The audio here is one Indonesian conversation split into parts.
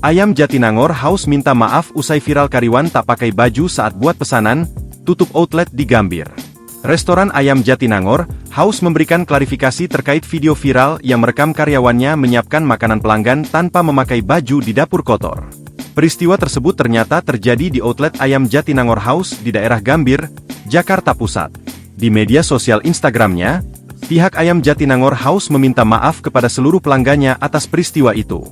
Ayam Jatinangor haus minta maaf usai viral karyawan tak pakai baju saat buat pesanan, tutup outlet di Gambir. Restoran Ayam Jatinangor haus memberikan klarifikasi terkait video viral yang merekam karyawannya menyiapkan makanan pelanggan tanpa memakai baju di dapur kotor. Peristiwa tersebut ternyata terjadi di outlet Ayam Jatinangor House di daerah Gambir, Jakarta Pusat. Di media sosial Instagramnya, pihak Ayam Jatinangor House meminta maaf kepada seluruh pelanggannya atas peristiwa itu.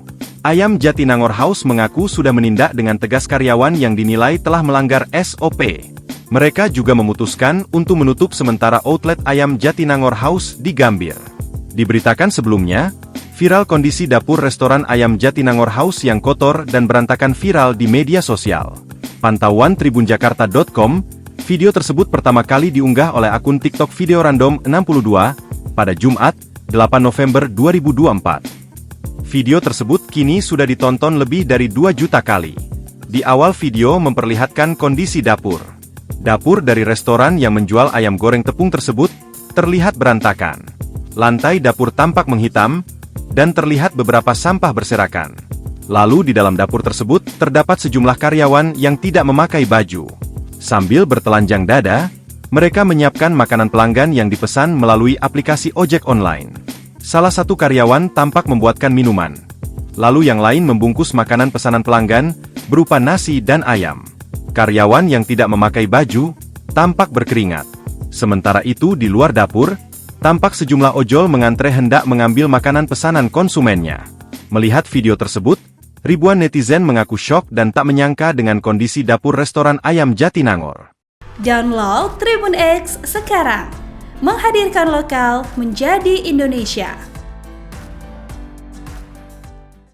Ayam Jatinangor House mengaku sudah menindak dengan tegas karyawan yang dinilai telah melanggar SOP. Mereka juga memutuskan untuk menutup sementara outlet Ayam Jatinangor House di Gambir. Diberitakan sebelumnya, viral kondisi dapur restoran Ayam Jatinangor House yang kotor dan berantakan viral di media sosial. Pantauan tribunjakarta.com, video tersebut pertama kali diunggah oleh akun TikTok Video Random 62 pada Jumat, 8 November 2024. Video tersebut kini sudah ditonton lebih dari 2 juta kali. Di awal video memperlihatkan kondisi dapur. Dapur dari restoran yang menjual ayam goreng tepung tersebut terlihat berantakan. Lantai dapur tampak menghitam, dan terlihat beberapa sampah berserakan. Lalu di dalam dapur tersebut terdapat sejumlah karyawan yang tidak memakai baju. Sambil bertelanjang dada, mereka menyiapkan makanan pelanggan yang dipesan melalui aplikasi ojek online. Salah satu karyawan tampak membuatkan minuman. Lalu yang lain membungkus makanan pesanan pelanggan, berupa nasi dan ayam. Karyawan yang tidak memakai baju, tampak berkeringat. Sementara itu di luar dapur, tampak sejumlah ojol mengantre hendak mengambil makanan pesanan konsumennya. Melihat video tersebut, ribuan netizen mengaku syok dan tak menyangka dengan kondisi dapur restoran Ayam Jatinangor. Download Tribun X sekarang, menghadirkan lokal menjadi Indonesia.